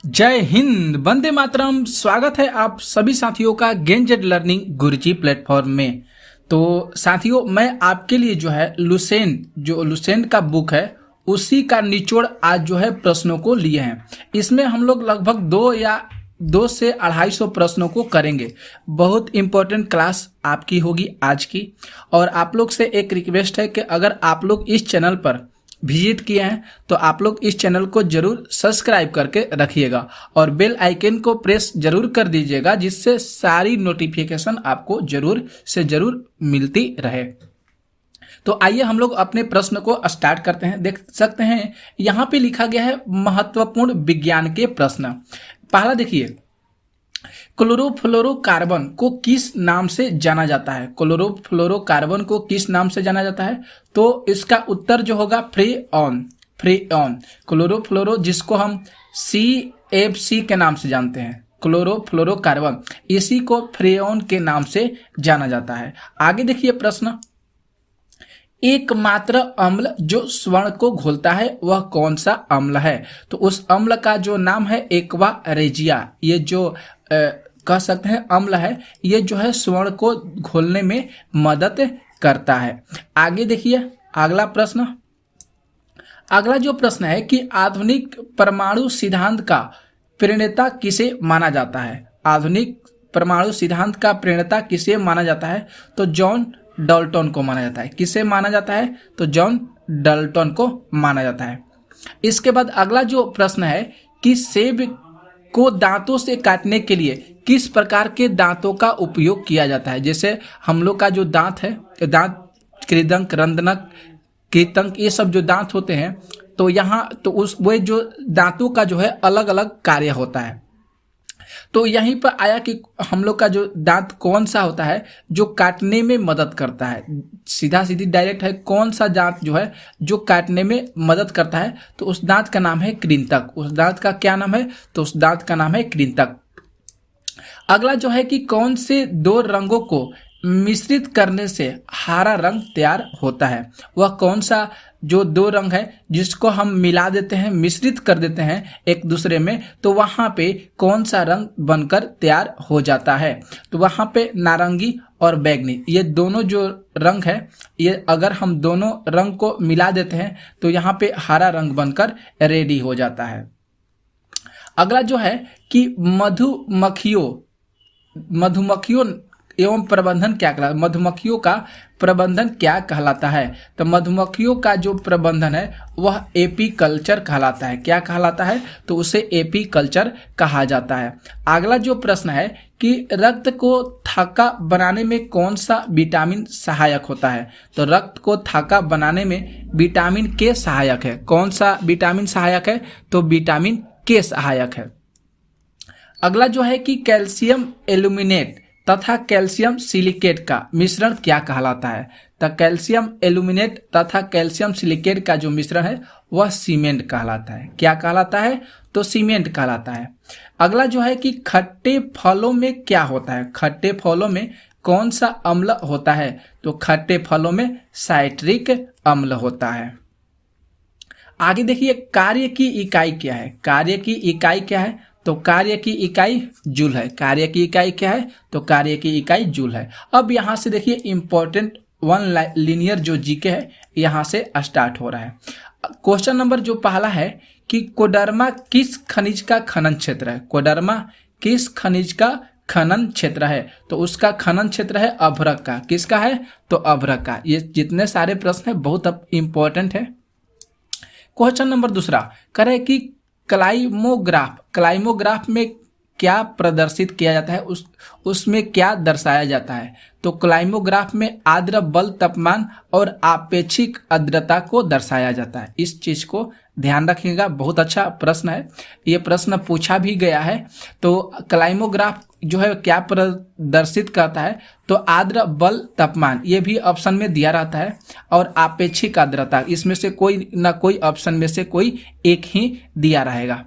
जय हिंद, वंदे मातरम। स्वागत है आप सभी साथियों का गेंजेड लर्निंग गुरुजी प्लेटफॉर्म में। तो साथियों, मैं आपके लिए जो है लुसेंट का बुक है उसी का निचोड़ आज जो है प्रश्नों को लिए हैं। इसमें हम लोग लगभग 2 से 250 प्रश्नों को करेंगे। बहुत इंपॉर्टेंट क्लास आपकी होगी आज की। और आप लोग से एक रिक्वेस्ट है कि अगर आप लोग इस चैनल पर विजिट किए हैं तो आप लोग इस चैनल को जरूर सब्सक्राइब करके रखिएगा और बेल आइकन को प्रेस जरूर कर दीजिएगा, जिससे सारी नोटिफिकेशन आपको जरूर से जरूर मिलती रहे। तो आइए हम लोग अपने प्रश्न को स्टार्ट करते हैं। देख सकते हैं यहाँ पे लिखा गया है महत्वपूर्ण विज्ञान के प्रश्न। पहला देखिए, क्लोरोफ्लोरोकार्बन को किस नाम से जाना जाता है? क्लोरोफ्लोरोकार्बन को किस नाम से जाना जाता है? तो इसका उत्तर जो होगा फ्रेऑन। क्लोरोफ्लोरो जिसको हम CFC के नाम से जानते हैं, क्लोरोफ्लोरोकार्बन, इसी को फ्रेऑन के नाम से जाना जाता है। आगे देखिए प्रश्न, एकमात्र अम्ल जो स्वर्ण को घोलता है वह कौन सा अम्ल है? तो उस अम्ल का जो नाम है एक्वा रेजिया। ये जो कह सकते हैं अम्ल है, ये जो है स्वर्ण को घोलने में मदद करता है। आगे देखिए अगला प्रश्न। अगला जो प्रश्न है कि आधुनिक परमाणु सिद्धांत का प्रणेता किसे माना जाता है? आधुनिक परमाणु सिद्धांत का प्रणेता किसे माना जाता है? तो जॉन डाल्टन को माना जाता है। किसे माना जाता है? तो जॉन डाल्टन को माना जाता है। इसके बाद अगला जो प्रश्न है कि सेब को दांतों से काटने के लिए किस प्रकार के दांतों का उपयोग किया जाता है? जैसे हम लोग का जो दांत है, दांत कृदंत, रंध्रक, कृतंक, ये सब जो दांत होते हैं, तो यहाँ तो वो जो दांतों का जो है अलग अलग कार्य होता है। तो यहीं पर आया कि हम लोग का जो दांत कौन सा होता है जो काटने में मदद करता है। सीधा सीधी डायरेक्ट है, कौन सा दांत जो है जो काटने में मदद करता है? तो उस दांत का नाम है कृंतक। उस दांत का क्या नाम है? तो उस दांत का नाम है कृंतक। अगला जो है कि कौन से 2 रंगों को मिश्रित करने से हरा रंग तैयार होता है? वह कौन सा जो 2 रंग है जिसको हम मिला देते हैं, मिश्रित कर देते हैं एक दूसरे में, तो वहां पे कौन सा रंग बनकर तैयार हो जाता है? तो वहां पे नारंगी और बैगनी, ये दोनों जो रंग है, ये अगर हम दोनों रंग को मिला देते हैं तो यहाँ पे हरा रंग बनकर रेडी हो जाता है। अगला जो है कि मधुमक्खियों एवं प्रबंधन क्या कहलाता है? मधुमक्खियों का प्रबंधन क्या कहलाता है? तो मधुमक्खियों का जो प्रबंधन है वह एपीकल्चर कहलाता है। क्या कहलाता है? तो उसे एपीकल्चर कहा जाता है। अगला जो प्रश्न है कि रक्त को थाका बनाने में कौन सा विटामिन सहायक होता है? तो रक्त को थाका बनाने में विटामिन के सहायक है। कौन सा विटामिन सहायक है? तो विटामिन के सहायक है। अगला जो है कि कैल्शियम एल्यूमिनेट तथा कैल्शियम सिलिकेट का मिश्रण क्या कहलाता है? तो कैल्शियम एल्यूमिनेट तथा कैल्शियम सिलिकेट का जो मिश्रण है वह सीमेंट कहलाता है। क्या कहलाता है? तो सीमेंट कहलाता है। अगला जो है कि खट्टे फलों में क्या होता है? खट्टे फलों में कौन सा अम्ल होता है? तो खट्टे फलों में साइट्रिक अम्ल होता है। आगे देखिए कार्य की इकाई क्या है? कार्य की इकाई क्या है? तो कार्य की इकाई जूल है। कार्य की इकाई क्या है? तो कार्य की इकाई जूल है। अब यहाँ से देखिए इंपॉर्टेंट 1 लीनियर जो जीके है यहाँ से स्टार्ट हो रहा है। क्वेश्चन नंबर जो पहला है कि कोडरमा किस खनिज का खनन क्षेत्र है? कोडरमा किस खनिज का खनन क्षेत्र है? तो उसका खनन क्षेत्र है अभ्रक का। किसका है? तो अभ्रक का। ये जितने सारे प्रश्न है बहुत इंपॉर्टेंट है। क्वेश्चन नंबर दूसरा कह रहे कि क्लाइमोग्राफ में क्या प्रदर्शित किया जाता है? उसमें क्या दर्शाया जाता है? तो क्लाइमोग्राफ में आर्द्र बल, तापमान और आपेक्षिक आर्द्रता को दर्शाया जाता है। इस चीज को ध्यान रखिएगा, बहुत अच्छा प्रश्न है। ये प्रश्न पूछा भी गया है। तो क्लाइमोग्राफ जो है क्या प्रदर्शित करता है? तो आर्द्र बल, तापमान, ये भी ऑप्शन में दिया रहता है, और आपेक्षिक आर्द्रता, इसमें से कोई ना कोई ऑप्शन में से कोई एक ही दिया रहेगा।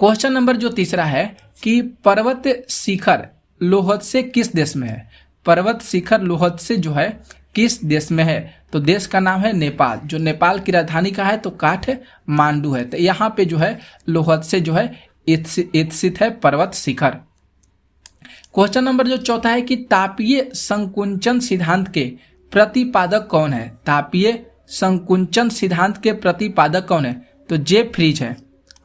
क्वेश्चन नंबर जो तीसरा है कि पर्वत शिखर लोहत से किस देश में है? पर्वत शिखर लोहत से जो है किस देश में है? तो देश का नाम है नेपाल। जो नेपाल की राजधानी का है तो काठमांडू है। तो यहाँ पे जो है लोहत से जो है स्थित है पर्वत शिखर। क्वेश्चन नंबर जो चौथा है कि तापीय संकुंचन सिद्धांत के प्रतिपादक कौन है? तापीय संकुंचन सिद्धांत के प्रतिपादक कौन है? तो जे फ्रीज है।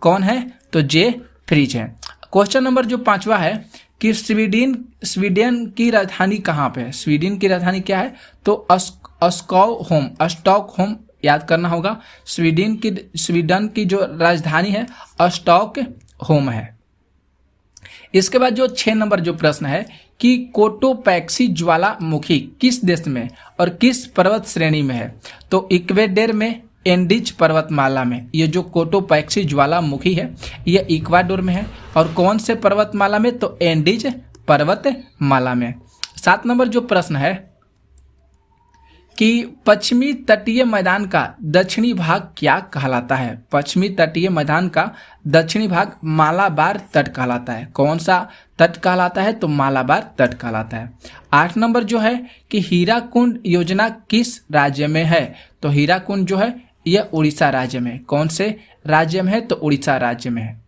कौन है? तो जे फ्रीज है। क्वेश्चन नंबर जो पांचवा है कि स्वीडन की राजधानी कहाँ पे है? स्वीडन की राजधानी क्या है? तो स्टॉकहोम याद करना होगा। स्वीडन की जो राजधानी है स्टॉकहोम है। इसके बाद जो 6 नंबर जो प्रश्न है कि कोटोपैक्सी ज्वालामुखी किस देश में और किस पर्वत श्रेणी में है? तो इक्वेडर में, एंडीज पर्वतमाला में। ये जो कोटोपैक्सी ज्वालामुखी है ये इक्वाडोर में है। और कौन से पर्वतमाला में? तो एंडीज पर्वतमाला में। 7 नंबर जो प्रश्न है कि पश्चिमी तटीय मैदान का दक्षिणी भाग क्या कहलाता है? पश्चिमी तटीय मैदान का दक्षिणी भाग मालाबार तट कहलाता है। कौन सा तट कहलाता है? तो मालाबार तट कहलाता है। 8 नंबर जो है कि हीराकुंड योजना किस राज्य में है? तो हीराकुंड जो है यह उड़ीसा राज्य में। कौन से राज्य में है? तो उड़ीसा राज्य में है।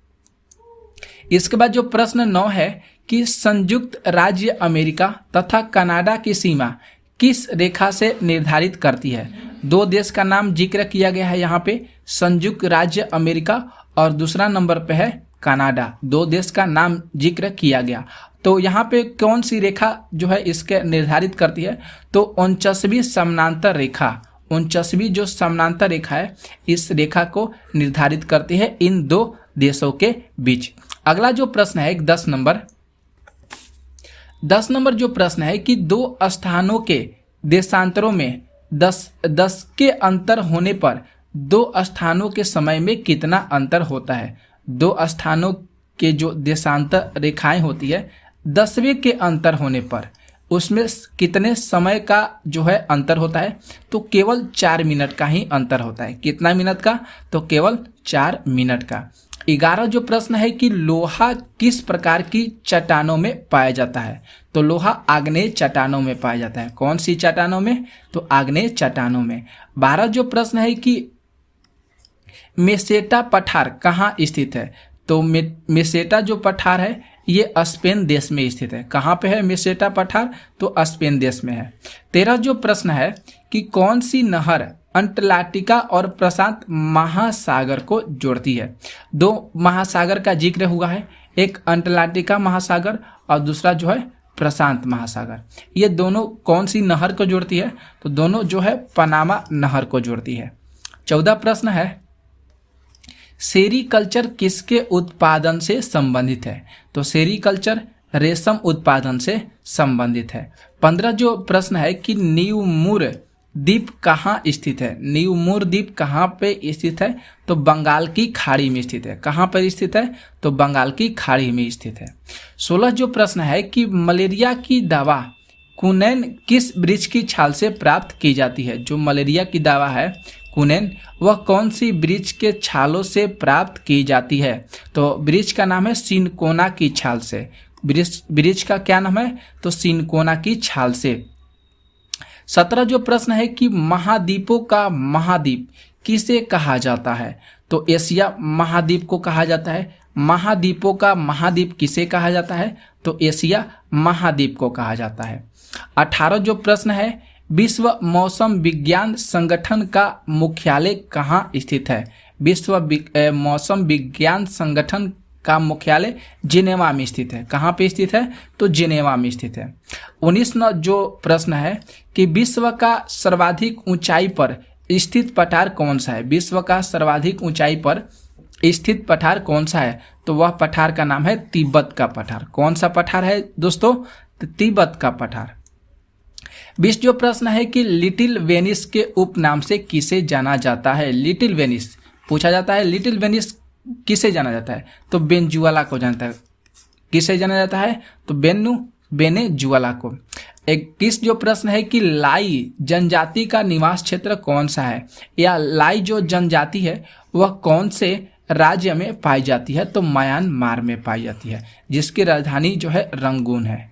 इसके बाद जो प्रश्न 9 है कि संयुक्त राज्य अमेरिका तथा कनाडा की सीमा किस रेखा से निर्धारित करती है? 2 देश का नाम जिक्र किया गया है यहाँ पे, संयुक्त राज्य अमेरिका और दूसरा नंबर पे है कनाडा। 2 देश का नाम जिक्र किया गया। तो यहाँ पे कौन सी रेखा जो है इसके निर्धारित करती है? तो 49वीं समानांतर रेखा। 49वीं जो समानांतर रेखा है इस रेखा को निर्धारित करती है इन 2 देशों के बीच। अगला जो प्रश्न है 10 नंबर जो प्रश्न है कि 2 स्थानों के देशांतरों में 10 के अंतर होने पर 2 स्थानों के समय में कितना अंतर होता है? 2 स्थानों के जो देशांतर रेखाएं होती है 10वें के अंतर होने पर उसमें कितने समय का जो है अंतर होता है? तो केवल 4 मिनट का ही अंतर होता है। कितना मिनट का? तो केवल 4 मिनट का। 11 जो प्रश्न है कि लोहा किस प्रकार की चट्टानों में पाया जाता है? तो लोहा आग्नेय चट्टानों में पाया जाता है। कौन सी चट्टानों में? तो आग्नेय चट्टानों में। 12 जो प्रश्न है कि मेसेटा पठार कहाँ स्थित है? तो मेसेटा जो पठार है ये स्पेन देश में स्थित है। कहाँ पे है मेसेटा पठार? तो स्पेन देश में है। 13 जो प्रश्न है कि कौन सी नहर अंटार्कटिका और प्रशांत महासागर को जोड़ती है? 2 महासागर का जिक्र हुआ है, एक अंटार्कटिका महासागर और दूसरा जो है प्रशांत महासागर। ये दोनों कौन सी नहर को जोड़ती है? तो दोनों जो है पनामा नहर को जोड़ती है। 14 प्रश्न है सेरीकल्चर किसके उत्पादन से संबंधित है? तो सेरीकल्चर रेशम उत्पादन से संबंधित है। 15 जो प्रश्न है कि न्यूमूर द्वीप कहाँ स्थित है? न्यूमूर द्वीप कहाँ पे स्थित है? तो बंगाल की खाड़ी में स्थित है। कहाँ पर स्थित है? तो बंगाल की खाड़ी में स्थित है। 16 जो प्रश्न है कि मलेरिया की दवा कुनैन किस वृक्ष की छाल से प्राप्त की जाती है? जो मलेरिया की दवा है कुनैन वह कौन सी वृक्ष के छालों से प्राप्त की जाती है? तो वृक्ष का नाम है सिनकोना की छाल से। वृक्ष का क्या नाम है? तो सिनकोना की छाल से। 17 जो प्रश्न है कि महाद्वीपों का महाद्वीप किसे कहा जाता है? तो एशिया महाद्वीप को कहा जाता है। महाद्वीपों का महाद्वीप किसे कहा जाता है? तो एशिया महाद्वीप को कहा जाता है। 18 जो प्रश्न है विश्व मौसम विज्ञान संगठन का मुख्यालय कहाँ स्थित है? विश्व मौसम विज्ञान संगठन का मुख्यालय जिनेवा में स्थित है। कहाँ पे स्थित है? तो जिनेवा में स्थित है। 19 जो प्रश्न है कि विश्व का सर्वाधिक ऊंचाई पर स्थित पठार कौन सा है? विश्व का सर्वाधिक ऊंचाई पर स्थित पठार कौन सा है? तो वह पठार का नाम है तिब्बत का पठार। कौन सा पठार है दोस्तों? तो तिब्बत का पठार। 20 जो प्रश्न है कि लिटिल वेनिस के उपनाम से किसे जाना जाता है? लिटिल वेनिस पूछा जाता है। लिटिल वेनिस किसे जाना जाता है? तो वेनेजुएला को जानता है। किसे जाना जाता है? तो वेनेजुएला को। 21 जो प्रश्न है कि लाई जनजाति का निवास क्षेत्र कौन सा है? या लाई जो जनजाति है वह कौन से राज्य में पाई जाती है? तो म्यांमार में पाई जाती है, जिसकी राजधानी जो है रंगून है।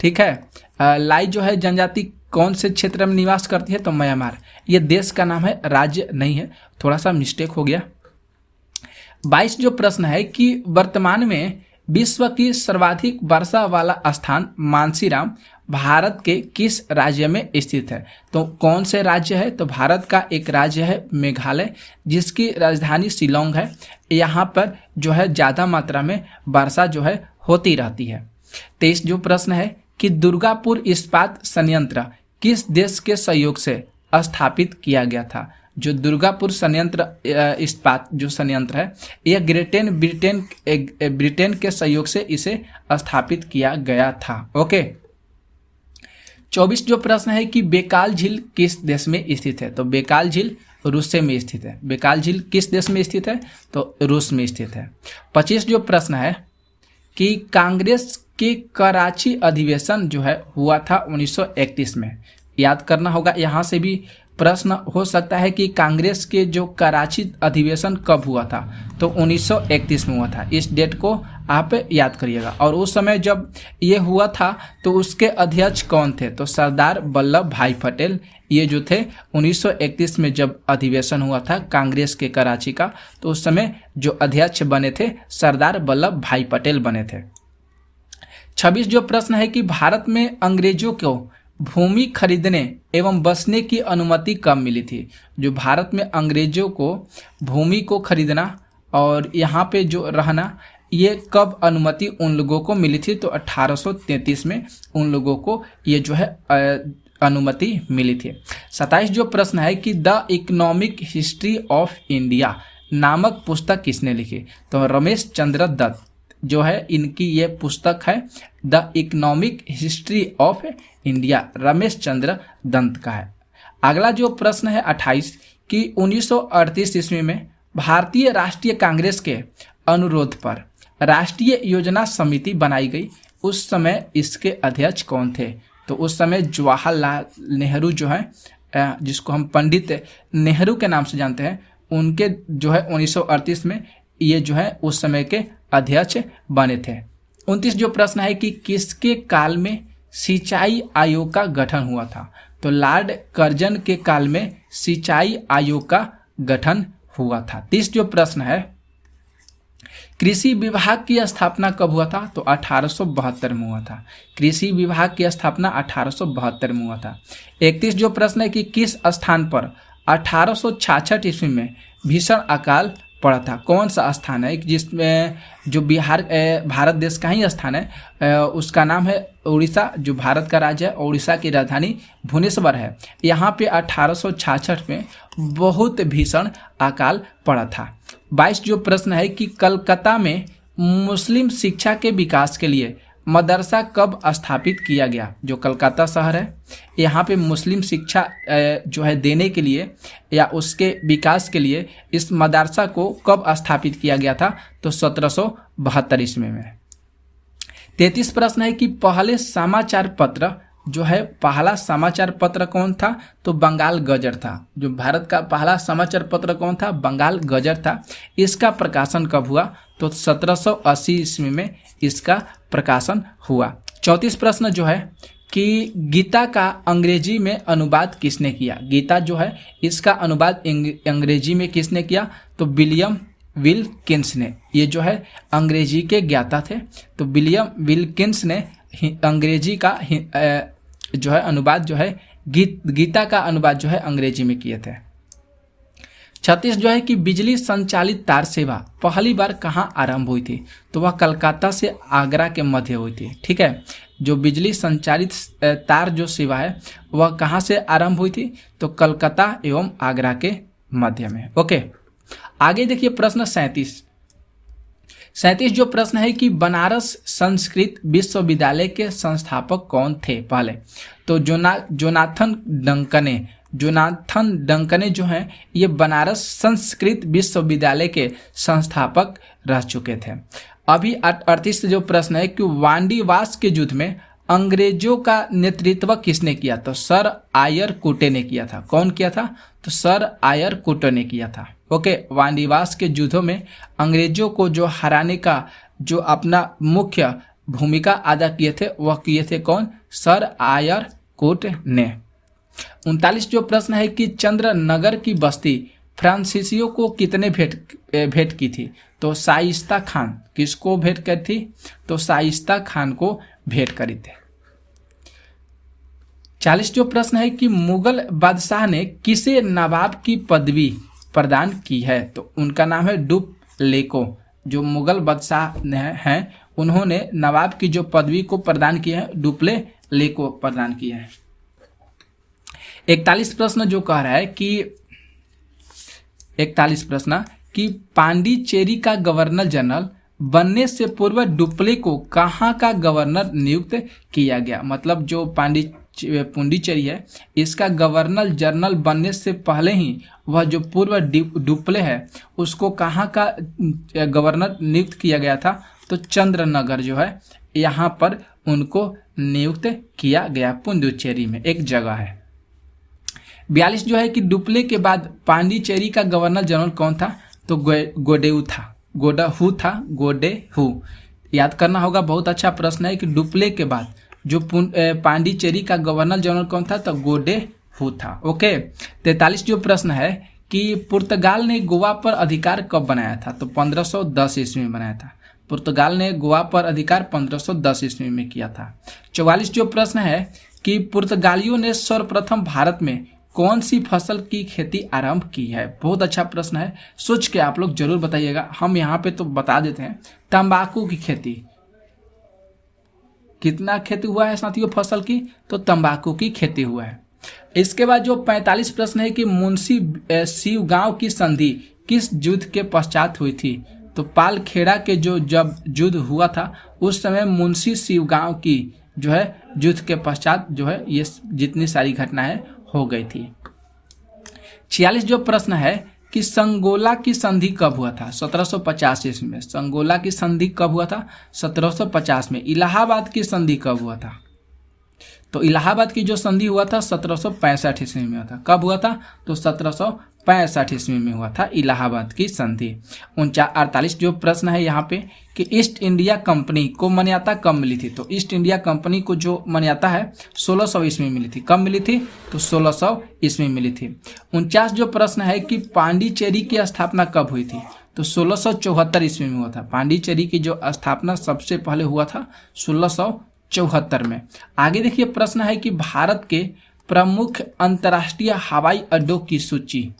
ठीक है। लाई जो है जनजाति कौन से क्षेत्र में निवास करती है? तो म्यांमार। ये देश का नाम है, राज्य नहीं है, थोड़ा सा मिस्टेक हो गया। 22 जो प्रश्न है कि वर्तमान में विश्व की सर्वाधिक वर्षा वाला स्थान मानसीराम भारत के किस राज्य में स्थित है? तो कौन से राज्य है? तो भारत का एक राज्य है मेघालय, जिसकी राजधानी शिलोंग है। यहाँ पर जो है ज़्यादा मात्रा में वर्षा जो है होती रहती है। 23 जो प्रश्न है कि दुर्गापुर इस्पात संयंत्र किस देश के सहयोग से स्थापित किया गया था? जो दुर्गापुर संयंत्र इस्पात जो संयंत्र है, यह ब्रिटेन के सहयोग से इसे स्थापित किया गया था। ओके। 24 जो प्रश्न है कि बेकाल झील किस देश में स्थित है? तो बेकाल झील रूस में स्थित है। बेकाल झील किस देश में स्थित है? तो रूस में स्थित है। 25 जो प्रश्न है कि कांग्रेस के कराची अधिवेशन जो है हुआ था 1931 में। याद करना होगा, यहाँ से भी प्रश्न हो सकता है कि कांग्रेस के जो कराची अधिवेशन कब हुआ था? तो 1931 में हुआ था। इस डेट को आप याद करिएगा। और उस समय जब ये हुआ था तो उसके अध्यक्ष कौन थे? तो सरदार वल्लभ भाई पटेल। ये जो थे 1931 में जब अधिवेशन हुआ था कांग्रेस के कराची का, तो उस समय जो अध्यक्ष बने थे सरदार वल्लभ भाई पटेल बने थे। 26 जो प्रश्न है कि भारत में अंग्रेजों को भूमि खरीदने एवं बसने की अनुमति कब मिली थी? जो भारत में अंग्रेजों को भूमि को खरीदना और यहाँ पे जो रहना, ये कब अनुमति उन लोगों को मिली थी? तो 1833 में उन लोगों को ये जो है अनुमति मिली थी। 27 जो प्रश्न है कि the economic history of India नामक पुस्तक किसने लिखी? तो रमेश चंद्र दत्त जो है, इनकी ये पुस्तक है the economic history of India, Ramesh Chandra Dutt का है। अगला जो प्रश्न है 28 कि 1938 ईस्वी में भारतीय राष्ट्रीय कांग्रेस के अनुरोध पर राष्ट्रीय योजना समिति बनाई गई। उस समय इसके अध्यक्ष कौन थे? तो उस समय जवाहरलाल नेहरू जो है, जिसको हम पंडित नेहरू के नाम से जानते हैं, उनके जो है 1938 में ये जो है उस समय के अध्यक्ष बने थे। 29 जो प्रश्न है कि किसके काल में सिंचाई आयोग का गठन हुआ था? तो लॉर्ड कर्जन के काल में सिंचाई आयोग का गठन हुआ था। 30 जो प्रश्न है कृषि विभाग की स्थापना कब हुआ था? तो 1872 में हुआ था। कृषि विभाग की स्थापना 1872 में हुआ था। 31 जो प्रश्न है कि किस स्थान पर 1866 ईस्वी में भीषण अकाल पड़ा था? कौन सा स्थान है जिसमें जो भारत देश का ही स्थान है, उसका नाम है उड़ीसा। जो भारत का राज्य है, उड़ीसा की राजधानी भुवनेश्वर है। यहाँ पे 1866 में बहुत भीषण अकाल पड़ा था। 22 जो प्रश्न है कि कलकत्ता में मुस्लिम शिक्षा के विकास के लिए मदरसा कब स्थापित किया गया? जो कलकत्ता शहर है, यहाँ पे मुस्लिम शिक्षा जो है देने के लिए या उसके विकास के लिए इस मदरसा को कब स्थापित किया गया था? तो 1772 ईस्वी में। 33 प्रश्न है कि पहले समाचार पत्र जो है, पहला समाचार पत्र कौन था? तो बंगाल गजर था। जो भारत का पहला समाचार पत्र कौन था? बंगाल गजर था। इसका प्रकाशन कब हुआ? तो 1780 ईस्वी में इसका प्रकाशन हुआ। 34 प्रश्न जो है कि गीता का अंग्रेजी में अनुवाद किसने किया? गीता जो है इसका अनुवाद अंग्रेजी में किसने किया? तो विलियम विल्किंस ने। ये जो है अंग्रेजी के ज्ञाता थे, तो विलियम विल्किंस ने अंग्रेजी का जो है अनुवाद जो है गीता का अनुवाद जो है अंग्रेजी में किए थे। 36 जो है कि बिजली संचालित तार सेवा पहली बार कहाँ आरंभ हुई थी? तो वह कलकत्ता से आगरा के मध्य हुई थी। ठीक है, जो बिजली संचालित तार जो सेवा है वह कहाँ से आरंभ हुई थी? तो कलकत्ता एवं आगरा के मध्य में। ओके, आगे देखिए प्रश्न 37 जो प्रश्न है कि बनारस संस्कृत विश्वविद्यालय के संस्थापक कौन थे? पहले तो जोनाथन डंकने जो हैं ये बनारस संस्कृत विश्वविद्यालय के संस्थापक रह चुके थे। अभी 38 जो प्रश्न है कि वांडीवास के युद्ध में अंग्रेजों का नेतृत्व किसने किया? तो सर आयर कुटे ने किया था। कौन किया था? तो सर आयर कुटे ने किया था। ओके, वांडीवास के युद्धों में अंग्रेजों को जो हराने का जो अपना मुख्य भूमिका अदा किए थे वह किए थे कौन? सर आयर कुटे ने। 39 जो प्रश्न है कि चंद्रनगर की बस्ती फ्रांसीसियों को कितने भेंट की थी? तो शाइस्ता खान। किसको भेंट करी थी? तो शाइस्ता खान को भेंट करी थी। 40 जो प्रश्न है कि मुगल बादशाह ने किसे नवाब की पदवी प्रदान की है? तो उनका नाम है डुप्लेको। जो मुगल बादशाह हैं उन्होंने नवाब की जो पदवी को प्रदान की है डुप्लेको प्रदान की है। 41 प्रश्न जो कह रहा है कि 41 प्रश्न कि पांडिचेरी का गवर्नर जनरल बनने से पूर्व डुप्लेको कहाँ का गवर्नर नियुक्त किया गया? मतलब जो पुंडीचेरी है इसका गवर्नर जनरल बनने से पहले ही वह जो पूर्व डुप्ले है उसको कहाँ का गवर्नर नियुक्त किया गया था? तो चंद्रनगर जो है यहाँ पर उनको नियुक्त किया गया। पुंडीचेरी में एक जगह है। 42 जो है कि डुप्ले के बाद पांडिचेरी का गवर्नर जनरल कौन था? तो गोडेहू। याद करना होगा, बहुत अच्छा प्रश्न है कि डुप्ले के बाद जो पांडिचेरी का गवर्नर जनरल कौन था? तो गोडेहू था। ओके। 43 जो प्रश्न है कि पुर्तगाल ने गोवा पर अधिकार कब बनाया था? तो 1510 ईस्वी में बनाया था। पुर्तगाल ने गोवा पर अधिकार 1510 ईस्वी में किया था। 44 जो प्रश्न है कि पुर्तगालियों ने सर्वप्रथम भारत में कौन सी फसल की खेती आरंभ की है? बहुत अच्छा प्रश्न है, सोच के आप लोग जरूर बताइएगा। हम यहाँ पे तो बता देते हैं, तंबाकू की खेती। कितना खेती हुआ है साथियों फसल की? तो तंबाकू की खेती हुआ है। इसके बाद जो 45 प्रश्न है कि मुंशी शिवगांव की संधि किस युद्ध के पश्चात हुई थी? तो पालखेड़ा के जब युद्ध हुआ था उस समय मुंशी शिवगांव की जो है युद्ध के पश्चात जो है ये जितनी सारी घटनाएं हो गई थी। 46 जो प्रश्न है कि संगोला की संधि कब हुआ था? 1750 ईस्वी में। संगोला की संधि कब हुआ था? 1750 में। इलाहाबाद की संधि कब हुआ था? तो इलाहाबाद की जो संधि हुआ था 1765 ईस्वी में हुआ था। कब हुआ था? तो 1765 ईस्वी में हुआ था इलाहाबाद की संधि। 48 जो प्रश्न है यहाँ पे कि ईस्ट इंडिया कंपनी को मान्यता कब मिली थी? तो ईस्ट इंडिया कंपनी को जो मान्यता है 1600 ईस्वी में मिली थी। कब मिली थी? तो 1600 ईस्वी में मिली थी। 49 जो प्रश्न है कि पांडिचेरी की स्थापना कब हुई थी? तो 1674 ईस्वी में हुआ था। पांडिचेरी की जो स्थापना सबसे पहले हुआ था 1674 में। आगे देखिए प्रश्न है कि भारत के प्रमुख अंतर्राष्ट्रीय हवाई अड्डों की सूची।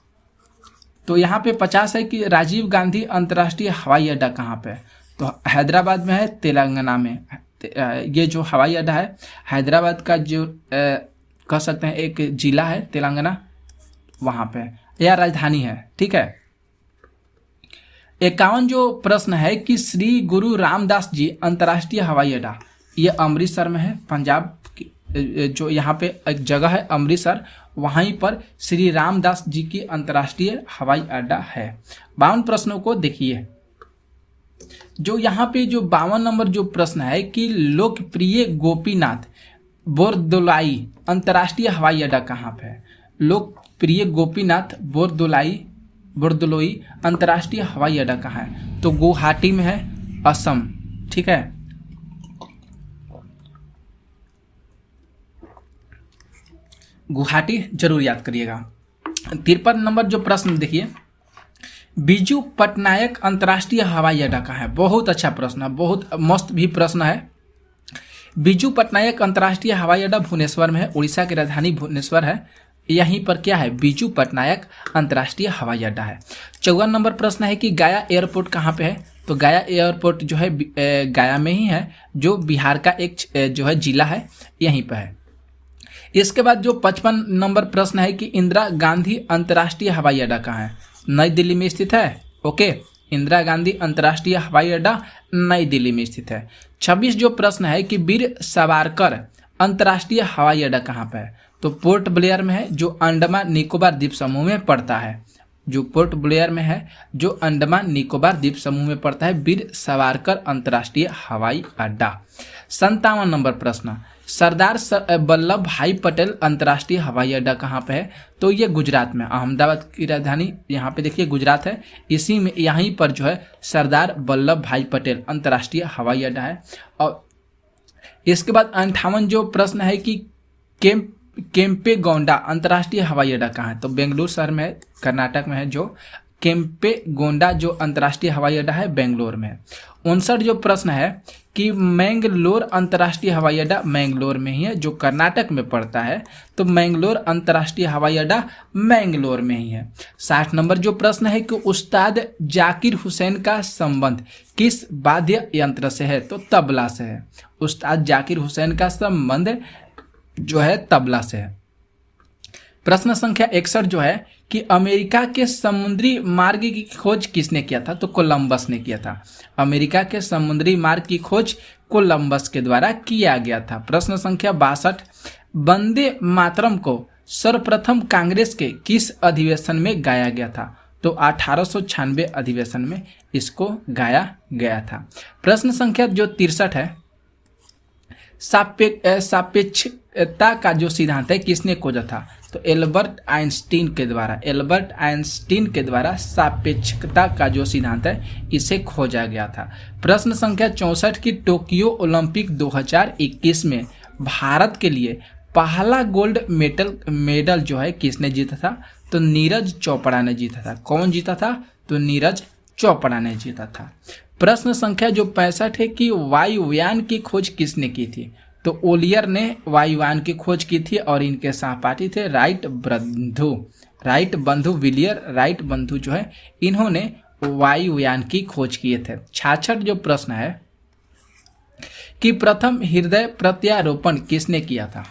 तो यहाँ पे 50 है कि राजीव गांधी अंतर्राष्ट्रीय हवाई अड्डा कहाँ पे है? तो हैदराबाद में है, तेलंगाना में। ये जो हवाई अड्डा है हैदराबाद का जो कह सकते हैं एक जिला है तेलंगाना, वहाँ पे यह राजधानी है। ठीक है। 51 जो प्रश्न है कि श्री गुरु रामदास जी अंतर्राष्ट्रीय हवाई अड्डा, ये अमृतसर में है। पंजाब जो यहाँ पे एक जगह है अमृतसर, वहीं पर श्री रामदास जी की अंतर्राष्ट्रीय हवाई अड्डा है। 52 प्रश्नों को देखिए। जो यहाँ पे जो 52 नंबर जो प्रश्न है कि लोकप्रिय गोपीनाथ बोरदोलाई अंतर्राष्ट्रीय हवाई अड्डा कहाँ पे है? लोकप्रिय गोपीनाथ बोरदोलोई अंतर्राष्ट्रीय हवाई अड्डा कहाँ है? तो गुवाहाटी में है, असम। ठीक है। गुवाहाटी जरूर याद करिएगा। 53 नंबर जो प्रश्न देखिए, बिजू पटनायक अंतर्राष्ट्रीय हवाई अड्डा कहाँ है? बहुत अच्छा प्रश्न है, बहुत मस्त भी प्रश्न है। बिजू पटनायक अंतर्राष्ट्रीय हवाई अड्डा भुवनेश्वर में है। उड़ीसा की राजधानी भुवनेश्वर है। यहीं पर क्या है? बिजू पटनायक अंतर्राष्ट्रीय हवाई अड्डा है। 54 नंबर प्रश्न है कि गया एयरपोर्ट कहाँ पे है? तो गया एयरपोर्ट जो है गया में ही है, जो बिहार का एक जो है जिला है, यहीं पर है। इसके बाद जो 55 नंबर प्रश्न है कि इंदिरा गांधी अंतर्राष्ट्रीय हवाई अड्डा कहाँ है? नई दिल्ली में स्थित है। ओके। इंदिरा गांधी अंतर्राष्ट्रीय हवाई अड्डा नई दिल्ली में स्थित है। 26 जो प्रश्न है कि वीर सावरकर अंतर्राष्ट्रीय हवाई अड्डा कहाँ पे है? तो पोर्ट ब्लेयर में है, जो अंडमान निकोबार द्वीप समूह में पड़ता है। जो पोर्ट ब्लेयर में है, जो अंडमान निकोबार द्वीप समूह में पड़ता है, वीर सावरकर अंतर्राष्ट्रीय हवाई अड्डा। 57 नंबर प्रश्न, सरदार वल्लभ भाई पटेल अंतर्राष्ट्रीय हवाई अड्डा कहाँ पे है? तो ये गुजरात में, अहमदाबाद की राजधानी यहाँ पे देखिए गुजरात है, इसी में यहीं पर जो है सरदार वल्लभ भाई पटेल अंतर्राष्ट्रीय हवाई अड्डा है। और इसके बाद 58 जो प्रश्न है कि केम्पेगौंडा अंतर्राष्ट्रीय हवाई अड्डा कहाँ है? तो बेंगलुरु शहर में है, कर्नाटक में है। जो केम्पेगौंडा जो अंतर्राष्ट्रीय हवाई अड्डा है बेंगलोर में है। 59 जो प्रश्न है कि मैंगलोर अंतर्राष्ट्रीय हवाई अड्डा मैंगलोर में ही है, जो कर्नाटक में पड़ता है। तो मैंगलोर अंतर्राष्ट्रीय हवाई अड्डा मैंगलोर में ही है। 60 नंबर जो प्रश्न है कि उस्ताद जाकिर हुसैन का संबंध किस वाद्य यंत्र से है? तो तबला से है। उस्ताद जाकिर हुसैन का संबंध जो है तबला से है। प्रश्न संख्या 61 जो है कि अमेरिका के समुद्री मार्ग की खोज किसने किया था? तो कोलंबस ने किया था। अमेरिका के समुद्री मार्ग की खोज कोलंबस के द्वारा किया गया था। प्रश्न संख्या 62 वंदे मातरम को सर्वप्रथम कांग्रेस के किस अधिवेशन में गाया गया था? तो 1896 अधिवेशन में इसको गाया गया था। प्रश्न संख्या जो 63 है सापेक्षता का जो सिद्धांत है किसने खोजा था? तो एल्बर्ट आइंस्टीन के द्वारा सापेक्षता का जो सिद्धांत है इसे खोजा गया था। प्रश्न संख्या 64 की टोक्यो ओलंपिक 2021 में भारत के लिए पहला गोल्ड मेडल जो है किसने जीता था? तो नीरज चोपड़ा ने जीता था। कौन जीता था? तो नीरज चोपड़ा ने जीता था। प्रश्न संख्या जो 65 है कि वायुयान की खोज किसने की थी? तो ओलियर ने वायुयान की खोज की थी और इनके सहपाठी थे राइट बंधु विलियर राइट बंधु जो है इन्होंने वायुयान की खोज किए थे। 66 जो प्रश्न है कि प्रथम हृदय प्रत्यारोपण किसने किया था?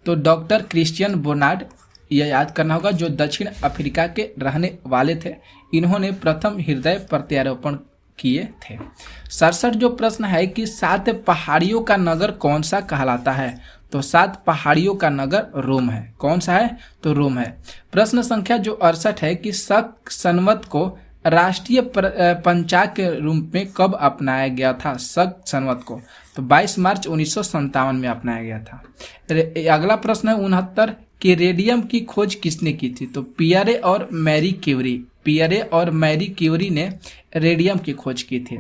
तो डॉक्टर क्रिश्चियन बोनार्ड, यह याद करना होगा, जो दक्षिण अफ्रीका के रहने वाले थे। इन्होंने प्रथम हृदय प्रत्यारोपण किए थे। 67 जो प्रश्न है कि 7 पहाड़ियों का नगर कौन सा कहलाता है? तो 7 पहाड़ियों का नगर रोम है। कौन सा है? तो रोम है। प्रश्न संख्या जो 68 है कि शक संवत को राष्ट्रीय पंचांग के रूप में कब अपनाया गया था? शक संवत को तो 22 मार्च 1957 में अपनाया गया था। अगला प्रश्न है 69 कि रेडियम की खोज किसने की थी? तो पियरे और मैरी क्यूरी ने रेडियम की खोज की थी।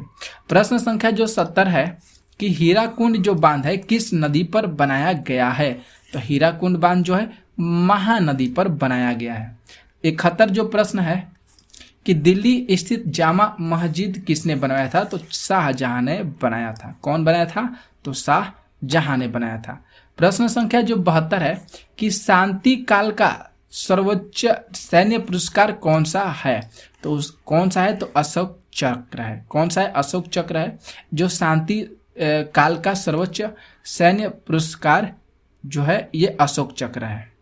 प्रश्न संख्या जो 70 है कि हीराकुंड जो बांध है किस नदी पर बनाया गया है? तो हीराकुंड बांध जो है महानदी पर बनाया गया है। 71 जो प्रश्न है कि दिल्ली स्थित जामा मस्जिद किसने बनवाया था? तो शाहजहां ने बनाया था। कौन बनाया था? तो शाहजहां ने बनाया था। प्रश्न संख्या जो 72 है कि शांति काल का सर्वोच्च सैन्य पुरस्कार कौन सा है? तो कौन सा है? तो अशोक चक्र है। कौन सा है? अशोक चक्र है, जो शांति काल का सर्वोच्च सैन्य पुरस्कार जो है ये अशोक चक्र है।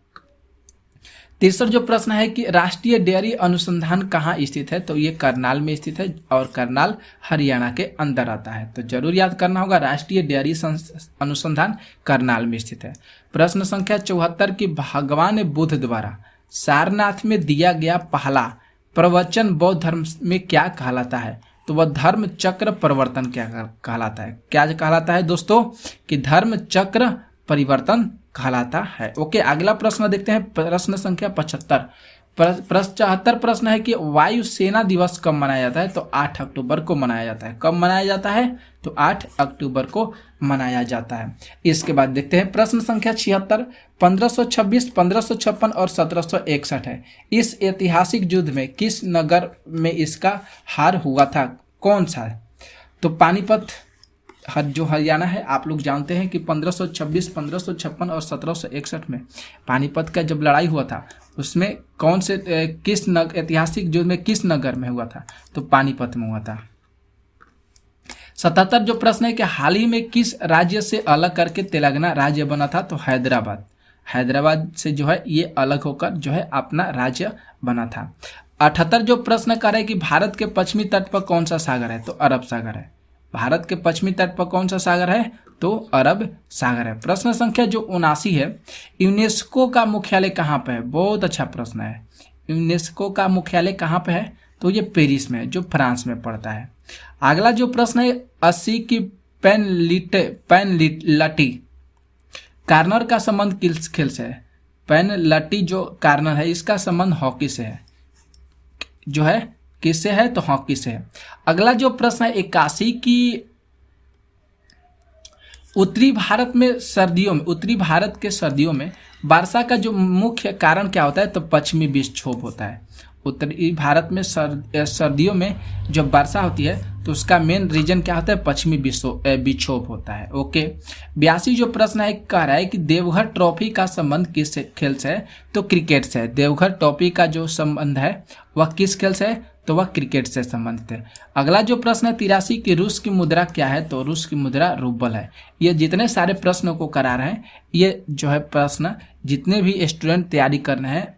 63 जो प्रश्न है कि राष्ट्रीय डेयरी अनुसंधान कहाँ स्थित है? तो ये करनाल में स्थित है और करनाल हरियाणा के अंदर आता है। तो जरूर याद करना होगा, राष्ट्रीय डेयरी अनुसंधान करनाल में स्थित है। प्रश्न संख्या 74 की भगवान बुद्ध द्वारा सारनाथ में दिया गया पहला प्रवचन बौद्ध धर्म में क्या कहलाता है? तो वह धर्म चक्र परिवर्तन क्या कहलाता है? क्या कहलाता है दोस्तों? कि धर्म चक्र परिवर्तन कहलाता है। ओके, अगला प्रश्न देखते हैं। प्रश्न संख्या 75 74 प्रश्न है कि वायुसेना दिवस कब मनाया जाता है? तो 8 अक्टूबर को मनाया जाता है। कब मनाया जाता है? तो 8 अक्टूबर को मनाया जाता है। इसके बाद देखते हैं प्रश्न संख्या 76 1526 1556 और 1761 है। इस ऐतिहासिक युद्ध में किस नगर में इसका हार हुआ था? कौन सा है? तो पानीपत जो हरियाणा है, आप लोग जानते हैं कि 1526 1556 और 1761 में पानीपत का जब लड़ाई हुआ था उसमें कौन से किस ऐतिहासिक युद्ध में किस नगर में हुआ था? तो पानीपत में हुआ था। 77 जो प्रश्न है कि हाल ही में किस राज्य से अलग करके तेलंगाना राज्य बना था? तो हैदराबाद से जो है ये अलग होकर जो है अपना राज्य बना था। 78 जो प्रश्न कर रहा है कि भारत के पश्चिमी तट पर कौन सा सागर है? तो अरब सागर है। भारत के पश्चिमी तट पर कौन सा सागर है? तो अरब सागर है। प्रश्न संख्या जो 79 है, यूनेस्को का मुख्यालय कहाँ पे है? बहुत अच्छा प्रश्न है। यूनेस्को का मुख्यालय कहाँ पे है? तो ये पेरिस में है, जो फ्रांस में पड़ता है। अगला जो प्रश्न है 80 की पेनल्टी कार्नर का संबंध किस खेल से है? पेनल्टी जो कार्नर है इसका संबंध हॉकी से है, जो है किससे है? तो हॉकी से है। अगला जो प्रश्न है 81 उत्तरी भारत में सर्दियों में, उत्तरी भारत के सर्दियों में वर्षा का जो मुख्य कारण क्या होता है, तो पश्चिमी विक्षोभ होता है। उत्तरी भारत में सर्दियों में जब वर्षा होती है तो उसका मेन रीजन क्या होता है, पश्चिमी विक्षोभ होता है। ओके, 82 जो प्रश्न है कह रहा है कि देवघर ट्रॉफी का संबंध किस खेल से है, तो क्रिकेट से है। देवघर ट्रॉफी का जो संबंध है वह किस खेल से है, तो वह क्रिकेट से संबंधित है। अगला जो प्रश्न है 83 की रूस की मुद्रा क्या है, तो रूस की मुद्रा रूबल है। ये जितने सारे प्रश्नों को करा रहे हैं, ये जो है प्रश्न जितने भी स्टूडेंट तैयारी कर रहे हैं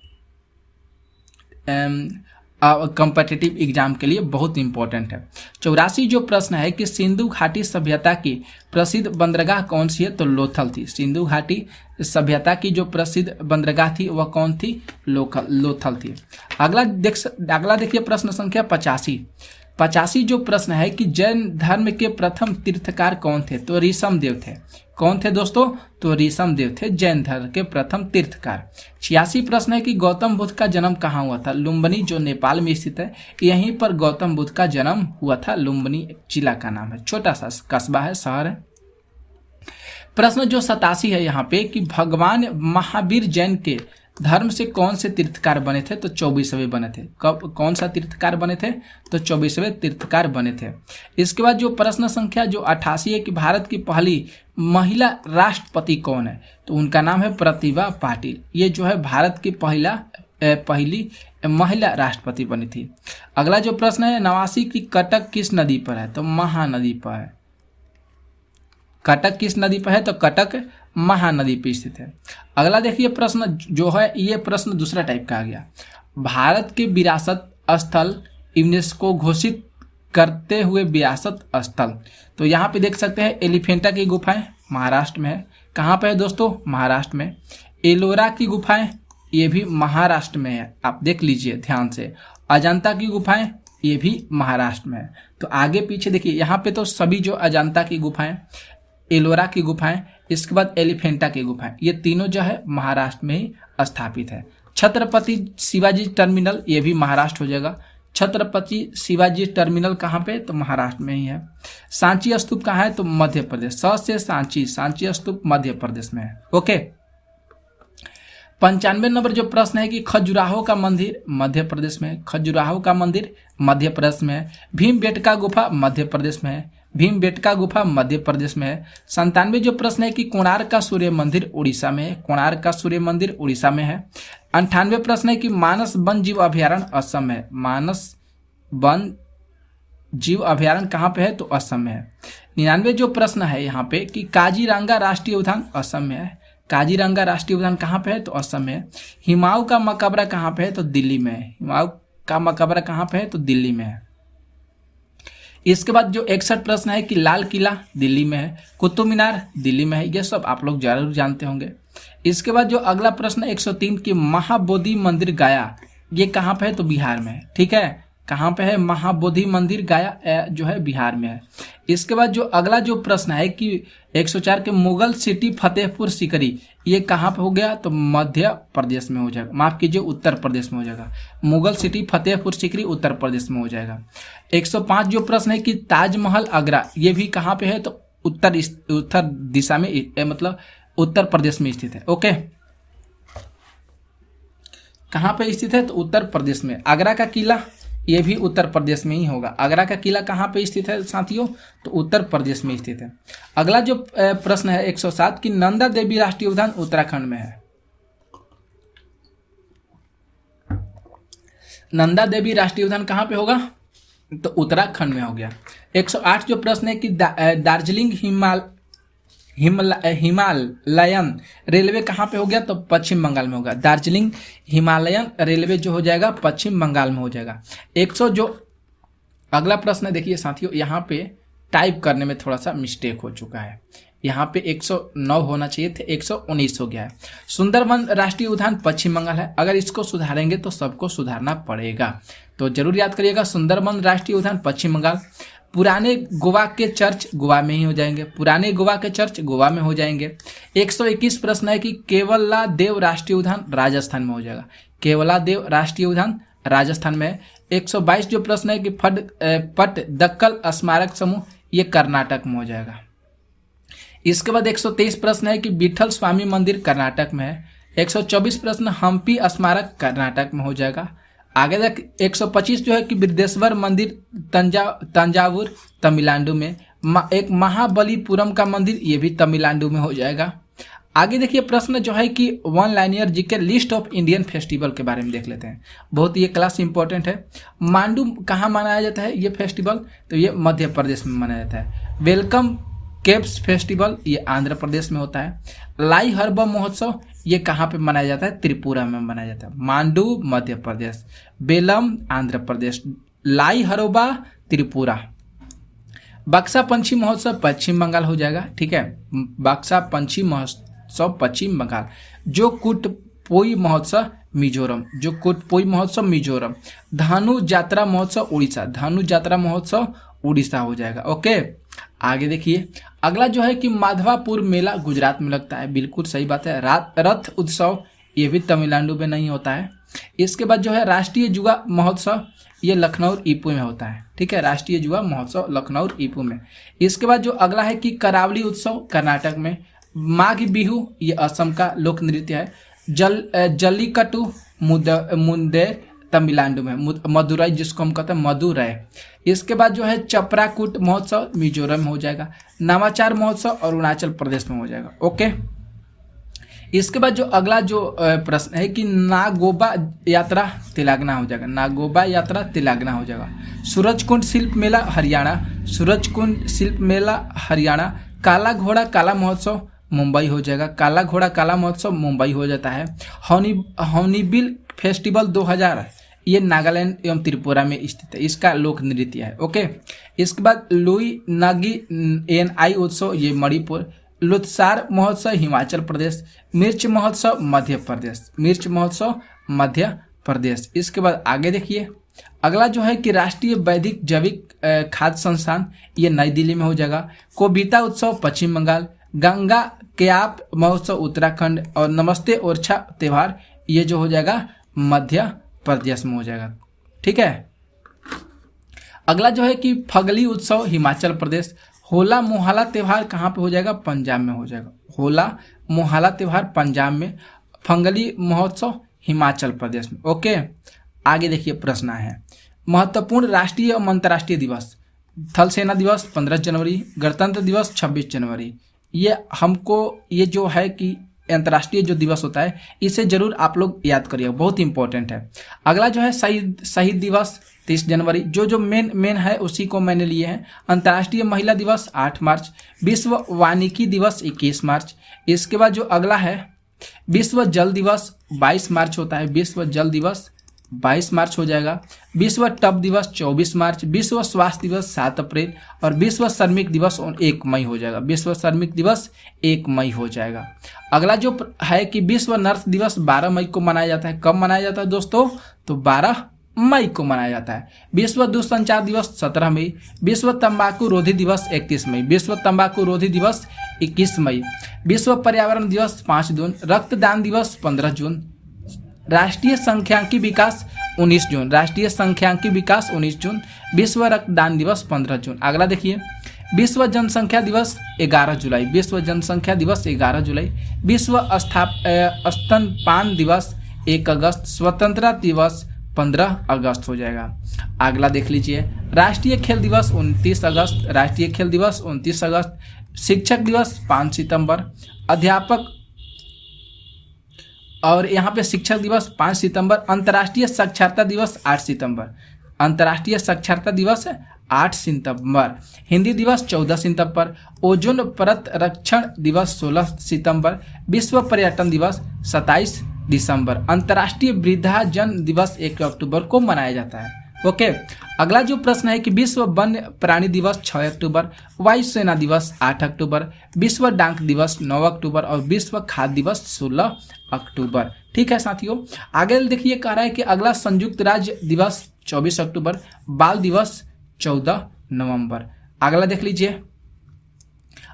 कॉम्पिटिटिव एग्जाम के लिए बहुत इंपॉर्टेंट है। 84 जो प्रश्न है कि सिंधु घाटी सभ्यता की प्रसिद्ध बंदरगाह कौन सी है, तो लोथल थी। सिंधु घाटी सभ्यता की जो प्रसिद्ध बंदरगाह थी वह कौन थी, लोथल थी। अगला देखिए प्रश्न संख्या 85 जो प्रश्न है कि जैन धर्म के प्रथम तीर्थकार कौन थे, तो ऋषभ देव थे। कौन थे दोस्तों, तो ऋषभ देव थे जैन धर्म के प्रथम तीर्थकार। 86 प्रश्न है कि गौतम बुद्ध का जन्म कहाँ हुआ था, लुम्बिनी जो नेपाल में स्थित है, यहीं पर गौतम बुद्ध का जन्म हुआ था। लुम्बिनी जिला का नाम है, छोटा सा कस्बा है, शहर है। प्रश्न जो 87 है यहाँ पे कि भगवान महावीर जैन के धर्म से कौन से तीर्थकार बने थे, तो 24वें बने थे। कब कौन सा तीर्थकार बने थे, तो 24वें तीर्थकार बने थे। इसके बाद जो प्रश्न संख्या जो 88 है कि भारत की पहली महिला राष्ट्रपति कौन है, तो उनका नाम है प्रतिभा पाटिल। ये जो है भारत की पहली महिला राष्ट्रपति बनी थी। अगला जो प्रश्न है 89 की कटक किस नदी पर है, तो महानदी पर है। कटक किस नदी पर है, तो कटक महानदी पर स्थित है। अगला देखिए प्रश्न जो है, ये प्रश्न दूसरा टाइप का आ गया। भारत के विरासत स्थल यूनेस्को घोषित करते हुए विरासत स्थल, तो यहाँ पे देख सकते हैं एलिफेंटा की गुफाएं महाराष्ट्र में है। कहाँ पे है दोस्तों, महाराष्ट्र में। एलोरा की गुफाएं ये भी महाराष्ट्र में है, आप देख लीजिए ध्यान से। अजंता की गुफाएं ये भी महाराष्ट्र में है। तो आगे पीछे देखिए, यहाँ पे तो सभी जो अजंता की गुफाएं, एलोरा की गुफाएं, इसके बाद एलिफेंटा की गुफाएं, ये तीनों जो है महाराष्ट्र में ही स्थापित है। छत्रपति शिवाजी टर्मिनल ये भी महाराष्ट्र हो जाएगा। छत्रपति शिवाजी टर्मिनल कहाँ पे, तो महाराष्ट्र में ही है। सांची स्तूप कहाँ है, तो मध्य प्रदेश। से सांची स्तूप मध्य प्रदेश में है। ओके, 95 नंबर जो प्रश्न है कि खजुराहो का मंदिर मध्य प्रदेश में है। खजुराहो का मंदिर मध्य प्रदेश में है। भीमबेटका गुफा मध्य प्रदेश में है। भीमबेटका गुफा मध्य प्रदेश में है। 97 जो प्रश्न है कि कोणार्क का सूर्य मंदिर उड़ीसा में है। कोणार्क का सूर्य मंदिर उड़ीसा में है। 98 प्रश्न है कि मानस वन जीव अभ्यारण्य असम में है। मानस वन जीव अभ्यारण्य कहाँ पे है, तो असम में है। 99 जो प्रश्न है यहाँ पे कि काजीरंगा राष्ट्रीय उद्यान असम में है। काजीरंगा राष्ट्रीय उद्यान कहाँ पे है, तो असम में है। हिमाऊ का मकबरा कहाँ पे है, तो दिल्ली में है। हिमाऊ का मकबरा कहाँ पे है, तो दिल्ली में है। इसके बाद जो 61 प्रश्न है कि लाल किला दिल्ली में है। कुतुब मीनार दिल्ली में है। ये सब आप लोग जरूर जानते होंगे। इसके बाद जो अगला प्रश्न 103 की महाबोधि मंदिर गया, ये कहाँ पे है, तो बिहार में है। ठीक है, कहाँ पे है, महाबोधि मंदिर गया जो है बिहार में है। इसके बाद जो अगला जो प्रश्न है कि 104 के मुगल सिटी फतेहपुर सीकरी, ये कहाँ पे हो गया, तो मध्य प्रदेश में हो जाएगा। माफ कीजिए, उत्तर प्रदेश में हो जाएगा। मुगल सिटी फतेहपुर सीकरी उत्तर प्रदेश में हो जाएगा। 105 जो प्रश्न है कि ताजमहल आगरा, ये भी कहाँ पे है, तो उत्तर दिशा में, मतलब उत्तर प्रदेश में स्थित है। ओके, कहाँ पे स्थित है, तो उत्तर प्रदेश में। आगरा का किला ये भी उत्तर प्रदेश में ही होगा। आगरा का किला कहाँ पे स्थित है साथियों, तो उत्तर प्रदेश में स्थित है। अगला जो प्रश्न है 107 की नंदा देवी राष्ट्रीय उद्यान उत्तराखंड में है। नंदा देवी राष्ट्रीय उद्यान कहाँ पे होगा, तो उत्तराखंड में हो गया। 108 जो प्रश्न है कि दार्जिलिंग हिमालयन रेलवे कहाँ पे हो गया, तो पश्चिम बंगाल में होगा। दार्जिलिंग हिमालयन रेलवे जो हो जाएगा पश्चिम बंगाल में हो जाएगा। 100 जो अगला प्रश्न है देखिए साथियों, यहाँ पे टाइप करने में थोड़ा सा मिस्टेक हो चुका है। यहाँ पे 109 होना चाहिए थे, 119 हो गया है। सुंदरवन राष्ट्रीय उद्यान पश्चिम बंगाल है। अगर इसको सुधारेंगे तो सबको सुधारना पड़ेगा, तो जरूर याद करिएगा। सुंदरवन राष्ट्रीय उद्यान पश्चिम बंगाल। पुराने गोवा के चर्च गोवा में ही हो जाएंगे। पुराने गोवा के चर्च गोवा में हो जाएंगे। 121 प्रश्न है कि केवला देव राष्ट्रीय उद्यान राजस्थान में हो जाएगा। केवला देव राष्ट्रीय उद्यान राजस्थान में है। 122 जो प्रश्न है कि पट्टदकल स्मारक समूह, ये कर्नाटक में हो जाएगा। इसके बाद 123 प्रश्न है कि विठल स्वामी मंदिर कर्नाटक में है। 124 प्रश्न हम्पी स्मारक कर्नाटक में हो जाएगा। आगे तक 125 जो है कि बृहदेश्वर मंदिर तंजावुर तमिलनाडु में। एक महाबलीपुरम का मंदिर ये भी तमिलनाडु में हो जाएगा। आगे देखिए प्रश्न जो है कि one linear GK list of Indian festival के बारे में देख लेते हैं। बहुत ये क्लास इंपॉर्टेंट है। मांडू कहाँ मनाया जाता है ये फेस्टिवल, तो ये मध्य प्रदेश में मनाया जाता है। वेलकम केव्स फेस्टिवल ये आंध्र प्रदेश में होता है। लाई हर्बा महोत्सव ये कहाँ पे मनाया जाता है, त्रिपुरा में मनाया जाता है। मांडू मध्य प्रदेश, बेलम आंध्र प्रदेश, लाई हरोबा त्रिपुरा। बक्सा पंछी महोत्सव पश्चिम बंगाल हो जाएगा, ठीक है। बक्सा पंछी महोत्सव पश्चिम बंगाल। जो कुटपोई महोत्सव मिजोरम, जो कुटपोई महोत्सव मिजोरम। धानु यात्रा महोत्सव उड़ीसा, धानु यात्रा महोत्सव उड़ीसा हो जाएगा। ओके, आगे देखिए अगला जो है कि माधवापुर मेला गुजरात में लगता है, बिल्कुल सही बात है। रथ उत्सव ये भी तमिलनाडु में नहीं होता है। इसके बाद जो है राष्ट्रीय युवा महोत्सव ये लखनऊ ईपू में होता है, ठीक है। राष्ट्रीय युवा महोत्सव लखनऊ ईपू में। इसके बाद जो अगला है कि करावली उत्सव कर्नाटक में। माघ बिहू ये असम का लोक नृत्य है। जल्लीकट्टू मुंदेर तमिलनाडु में, मदुरई जिसको हम कहते हैं मदुरई। इसके बाद जो है चपराकूट महोत्सव मिजोरम में हो जाएगा। नवाचार महोत्सव अरुणाचल प्रदेश में हो जाएगा। ओके, इसके बाद जो अगला जो प्रश्न है कि नागोबा यात्रा तेलंगाना हो जाएगा। नागोबा यात्रा तेलंगाना हो जाएगा। सूरजकुंड शिल्प मेला हरियाणा, सूरजकुंड शिल्प मेला हरियाणा। काला घोड़ा काला महोत्सव मुंबई हो जाएगा। काला घोड़ा काला महोत्सव मुंबई हो जाता है। हॉर्नबिल फेस्टिवल 2000 ये नागालैंड एवं त्रिपुरा में स्थित है, इसका लोक नृत्य है। ओके, इसके बाद लुई नागी एनआई उत्सव ये मणिपुर। लुत्सार महोत्सव हिमाचल प्रदेश। मिर्च महोत्सव मध्य प्रदेश, मिर्च महोत्सव मध्य प्रदेश। इसके बाद आगे देखिए अगला जो है कि राष्ट्रीय वैदिक जैविक खाद्य संस्थान ये नई दिल्ली में हो जाएगा। कोबिता उत्सव पश्चिम बंगाल। गंगा क्याप महोत्सव उत्तराखंड। और नमस्ते ओरछा त्यौहार ये जो हो जाएगा मध्य प्रदेश में हो जाएगा, ठीक है। अगला जो है कि फगली उत्सव हिमाचल प्रदेश। होला मोहल्ला त्यौहार कहाँ पे हो जाएगा, पंजाब में हो जाएगा। होला मोहल्ला त्यौहार पंजाब में। फंगली महोत्सव हिमाचल प्रदेश में। ओके, आगे देखिए प्रश्न है महत्वपूर्ण राष्ट्रीय और अंतर्राष्ट्रीय दिवस। थल सेना दिवस 15 जनवरी। गणतंत्र दिवस 26 जनवरी। ये हमको ये जो है कि अंतर्राष्ट्रीय जो दिवस होता है इसे जरूर आप लोग याद करिएगा, बहुत इंपॉर्टेंट है। अगला जो है शहीद दिवस 30 जनवरी। जो मेन है उसी को मैंने लिए हैं। अंतर्राष्ट्रीय महिला दिवस 8 मार्च। विश्व वानिकी दिवस 21 मार्च। इसके बाद जो अगला है विश्व जल दिवस 22 मार्च होता है। विश्व जल दिवस 22 मार्च हो जाएगा। विश्व टब दिवस 24 मार्च। विश्व स्वास्थ्य दिवस 7 अप्रैल। और विश्व श्रमिक दिवस 1 मई हो जाएगा। विश्व श्रमिक दिवस 1 मई हो जाएगा। अगला जो है कि विश्व नर्स दिवस 12 मई को मनाया जाता है। कब मनाया जाता है दोस्तों, तो 12 मई को मनाया जाता है। विश्व दूरसंचार दिवस 17 मई। विश्व तंबाकू रोधी दिवस 31 मई। विश्व तंबाकू रोधी दिवस 21 मई। विश्व पर्यावरण दिवस 5 जून। रक्तदान दिवस 15 जून। राष्ट्रीय सांख्यिकी विकास 19 जून। राष्ट्रीय सांख्यिकी विकास 19 जून। विश्व रक्तदान दिवस 15 जून। अगला देखिए विश्व जनसंख्या दिवस 11 जुलाई। विश्व जनसंख्या दिवस 11 जुलाई। विश्व स्तनपान दिवस 1 अगस्त। स्वतंत्रता दिवस 15 अगस्त हो जाएगा। अगला देख लीजिए राष्ट्रीय खेल दिवस 29 अगस्त। राष्ट्रीय खेल दिवस 29 अगस्त। शिक्षक दिवस 5 सितंबर। अध्यापक और यहाँ पे शिक्षक दिवस 5 सितंबर। अंतर्राष्ट्रीय साक्षरता दिवस 8 सितंबर। अंतर्राष्ट्रीय साक्षरता दिवस 8 सितंबर। हिंदी दिवस 14 सितंबर। ओजोन परत रक्षण दिवस 16 सितंबर। विश्व पर्यटन दिवस 27 दिसंबर। अंतर्राष्ट्रीय वृद्धाजन दिवस 1 अक्टूबर को मनाया जाता है। ओके, अगला जो प्रश्न है कि विश्व वन्य प्राणी दिवस 6 अक्टूबर। वायुसेना दिवस 8 अक्टूबर। विश्व डाक दिवस 9 अक्टूबर। और विश्व खाद्य दिवस 16 अक्टूबर। ठीक है साथियों, आगे देखिए कह रहा है कि अगला संयुक्त राज्य दिवस 24 अक्टूबर। बाल दिवस 14 नवंबर। अगला देख लीजिए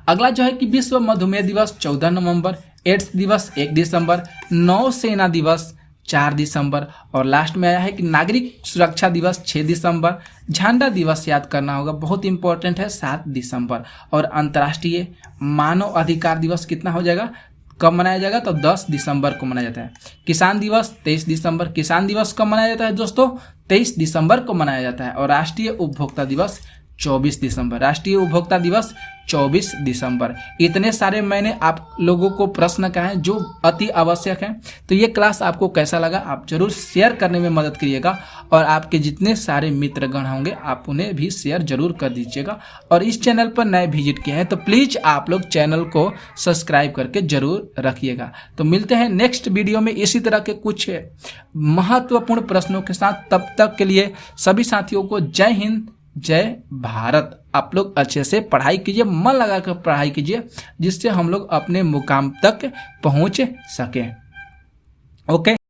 अगला जो है कि विश्व मधुमेह दिवस 14 नवंबर। एड्स दिवस 1 दिसंबर। नौसेना दिवस 4 दिसंबर। और लास्ट में आया है कि नागरिक सुरक्षा दिवस 6 दिसंबर। झंडा दिवस याद करना होगा, बहुत इंपॉर्टेंट है, 7 दिसंबर। और अंतर्राष्ट्रीय मानव अधिकार दिवस कितना हो जाएगा, कब मनाया जाएगा, तो 10 दिसंबर को मनाया जाता है। किसान दिवस 23 दिसंबर। किसान दिवस कब मनाया जाता है दोस्तों, 23 दिसंबर को मनाया जाता है। और राष्ट्रीय उपभोक्ता दिवस 24 दिसंबर। राष्ट्रीय उपभोक्ता दिवस 24 दिसंबर। इतने सारे मैंने आप लोगों को प्रश्न कहे हैं जो अति आवश्यक हैं। तो ये क्लास आपको कैसा लगा आप जरूर शेयर करने में मदद करिएगा, और आपके जितने सारे मित्रगण होंगे आप उन्हें भी शेयर जरूर कर दीजिएगा। और इस चैनल पर नए विजिट किए हैं तो प्लीज़ आप लोग चैनल को सब्सक्राइब करके जरूर रखिएगा। तो मिलते हैं नेक्स्ट वीडियो में इसी तरह के कुछ महत्वपूर्ण प्रश्नों के साथ। तब तक के लिए सभी साथियों को जय हिंद, जय भारत। आप लोग अच्छे से पढ़ाई कीजिए, मन लगाकर पढ़ाई कीजिए, जिससे हम लोग अपने मुकाम तक पहुंच सकें। ओके।